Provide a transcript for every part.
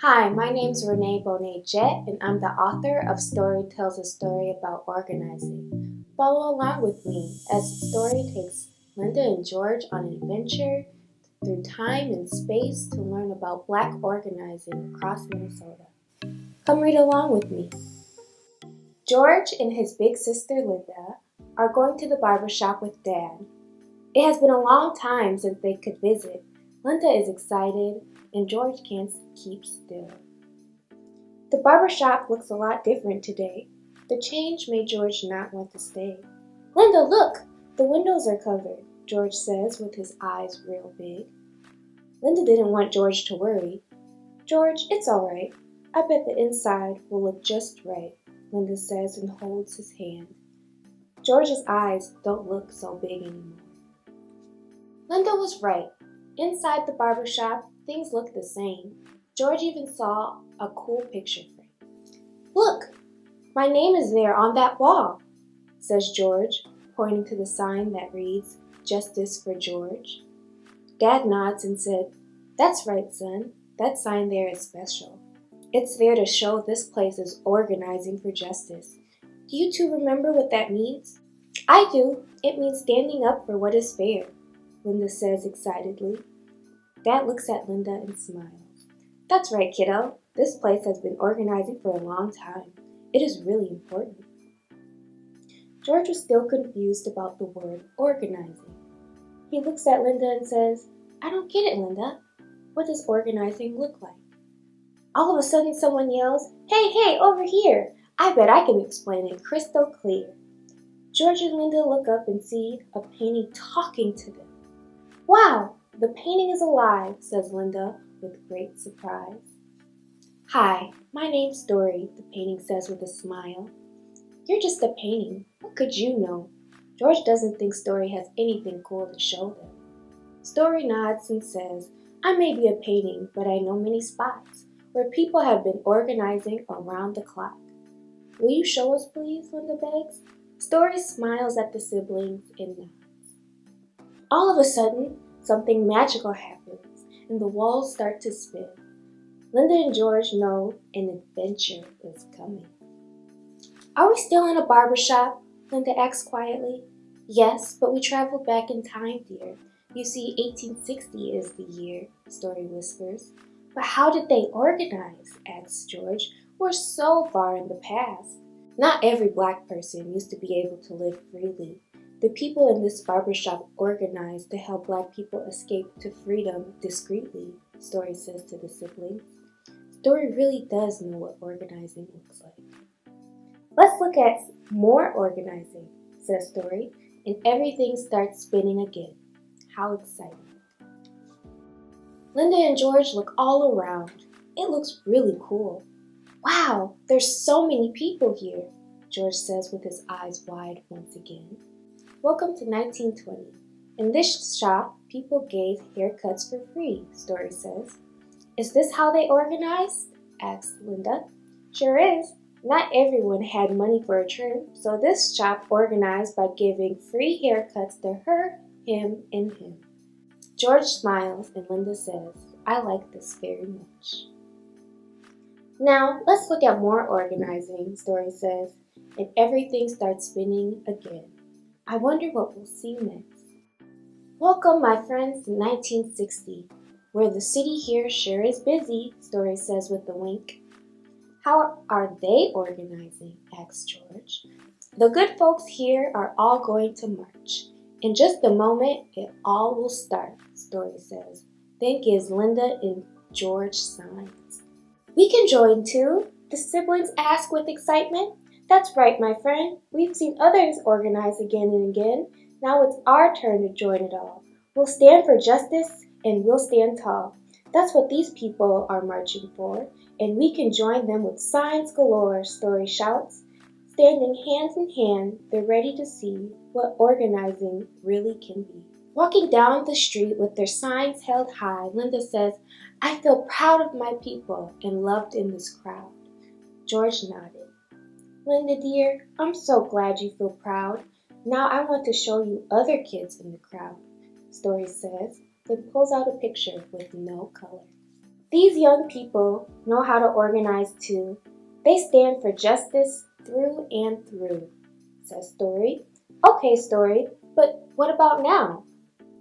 Hi, my name's Renee Boney-Jett, and I'm the author of Story Tells a Story About Organizing. Follow along with me as the story takes Linda and George on an adventure through time and space to learn about Black organizing across Minnesota. Come read along with me. George and his big sister Linda are going to the barbershop with Dad. It has been a long time since they could visit. Linda is excited, and George can't keep still. The barbershop looks a lot different today. The change made George not want to stay. Linda, look! The windows are covered, George says with his eyes real big. Linda didn't want George to worry. George, it's all right. I bet the inside will look just right, Linda says and holds his hand. George's eyes don't look so big anymore. Linda was right. Inside the barbershop, things look the same. George even saw a cool picture frame. Look, my name is there on that wall, says George, pointing to the sign that reads, Justice for George. Dad nods and said, That's right, son. That sign there is special. It's there to show this place is organizing for justice. Do you two remember what that means? I do. It means standing up for what is fair, Linda says excitedly. Dad looks at Linda and smiles. That's right, kiddo. This place has been organizing for a long time. It is really important. George was still confused about the word organizing. He looks at Linda and says, I don't get it, Linda. What does organizing look like? All of a sudden someone yells, Hey, over here! I bet I can explain it crystal clear. George and Linda look up and see a painting talking to them. Wow, the painting is alive, says Linda with great surprise. Hi, my name's Dory, the painting says with a smile. You're just a painting. What could you know? George doesn't think Story has anything cool to show them. Story nods and says, I may be a painting, but I know many spots where people have been organizing around the clock. Will you show us, please? Linda begs. Story smiles at the siblings and nods. All of a sudden, something magical happens, and the walls start to spin. Linda and George know an adventure is coming. Are we still in a barbershop? Linda asks quietly. Yes, but we traveled back in time, dear. You see, 1860 is the year, Story whispers. But how did they organize? Asks George. We're so far in the past. Not every Black person used to be able to live freely. The people in this barbershop organized to help Black people escape to freedom discreetly, Story says to the siblings. Story really does know what organizing looks like. Let's look at more organizing, says Story, and everything starts spinning again. How exciting. Linda and George look all around. It looks really cool. Wow, there's so many people here, George says with his eyes wide once again. Welcome to 1920. In this shop, people gave haircuts for free, Story says. Is this how they organized? Asks Linda. Sure is. Not everyone had money for a trim, so this shop organized by giving free haircuts to her, him, and him. George smiles and Linda says, I like this very much. Now, let's look at more organizing, Story says, and everything starts spinning again. I wonder what we'll see next. Welcome, my friends, to 1960, where the city here sure is busy, Story says with a wink. How are they organizing? Asks George. The good folks here are all going to march. In just a moment, it all will start, Story says, then gives Linda and George signs. We can join too, the siblings ask with excitement. That's right, my friend. We've seen others organize again and again. Now it's our turn to join it all. We'll stand for justice and we'll stand tall. That's what these people are marching for, and we can join them with signs galore, Story shouts. Standing hands in hand, they're ready to see what organizing really can be. Walking down the street with their signs held high, Linda says, I feel proud of my people and loved in this crowd. George nodded. Linda dear, I'm so glad you feel proud. Now I want to show you other kids in the crowd, Story says, then pulls out a picture with no color. These young people know how to organize too. They stand for justice through and through, says Story. Okay, Story, but what about now?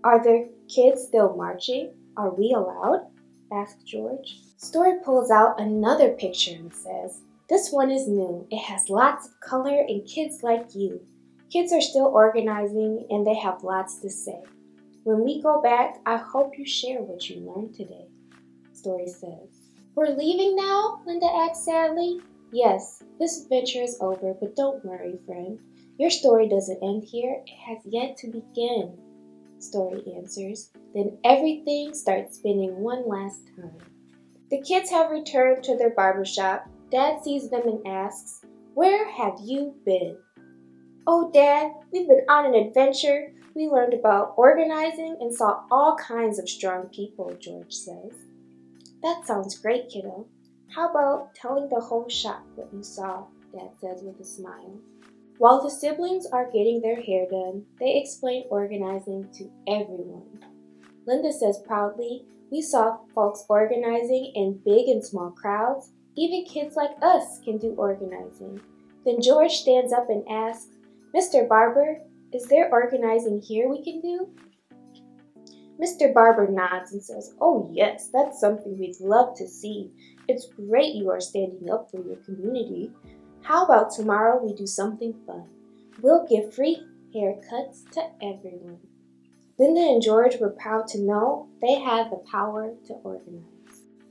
Are there kids still marching? Are we allowed? Asked George. Story pulls out another picture and says, this one is new. It has lots of color and kids like you. Kids are still organizing and they have lots to say. When we go back, I hope you share what you learned today, Story says. We're leaving now? Linda asked sadly. Yes, this adventure is over, but don't worry, friend. Your story doesn't end here. It has yet to begin, Story answers. Then everything starts spinning one last time. The kids have returned to their barbershop. Dad sees them and asks, where have you been? Oh, Dad, we've been on an adventure. We learned about organizing and saw all kinds of strong people, George says. That sounds great, kiddo. How about telling the whole shop what you saw, Dad says with a smile. While the siblings are getting their hair done, they explain organizing to everyone. Linda says proudly, we saw folks organizing in big and small crowds. Even kids like us can do organizing. Then George stands up and asks, Mr. Barber, is there organizing here we can do? Mr. Barber nods and says, oh yes, that's something we'd love to see. It's great you are standing up for your community. How about tomorrow we do something fun? We'll give free haircuts to everyone. Linda and George were proud to know they had the power to organize.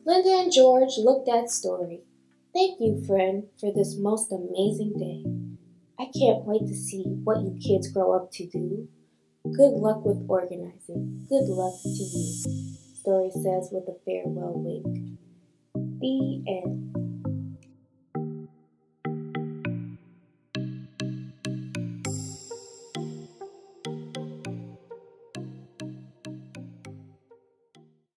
Linda and George looked at Story. Thank you, friend, for this most amazing day. I can't wait to see what you kids grow up to do. Good luck with organizing. Good luck to you, Story says with a farewell wink. The end.